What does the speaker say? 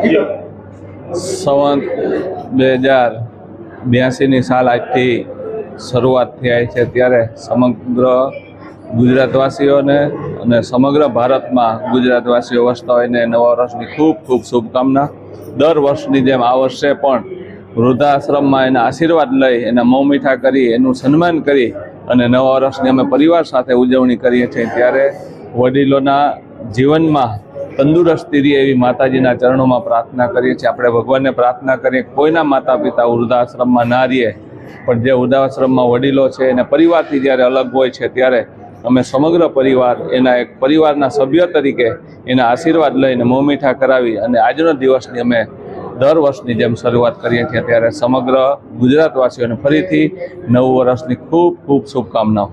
સંવત 2082ની સાલ આજથી શરૂઆત થઈ છે, ત્યારે સમગ્ર ગુજરાતવાસીઓને અને સમગ્ર ભારતમાં ગુજરાતવાસીઓ વસતા હોયને નવા વર્ષની ખૂબ ખૂબ શુભકામના. દર વર્ષની જેમ આ વર્ષે પણ વૃદ્ધાશ્રમમાં એના આશીર્વાદ લઈ, એના મોં મીઠા કરી, એનું સન્માન કરી અને નવા વર્ષની અમે પરિવાર સાથે ઉજવણી કરીએ છીએ. ત્યારે વડીલોના જીવનમાં તંદુરસ્તી રહે એવી માતાજીના ચરણોમાં પ્રાર્થના કરીએ છીએ. આપણે ભગવાનને પ્રાર્થના કરીએ કોઈના માતા પિતા વૃદ્ધાશ્રમમાં ના રહે, પણ જે વૃદ્ધાશ્રમમાં વડીલો છે એને પરિવારથી જ્યારે અલગ હોય છે, ત્યારે અમે સમગ્ર પરિવાર એના એક પરિવારના સભ્ય તરીકે એના આશીર્વાદ લઈને મોં મીઠા કરાવી અને આજનો દિવસની અમે દર વર્ષની જેમ શરૂઆત કરીએ છીએ. ત્યારે સમગ્ર ગુજરાતવાસીઓને ફરીથી નવું વર્ષની ખૂબ ખૂબ શુભકામનાઓ.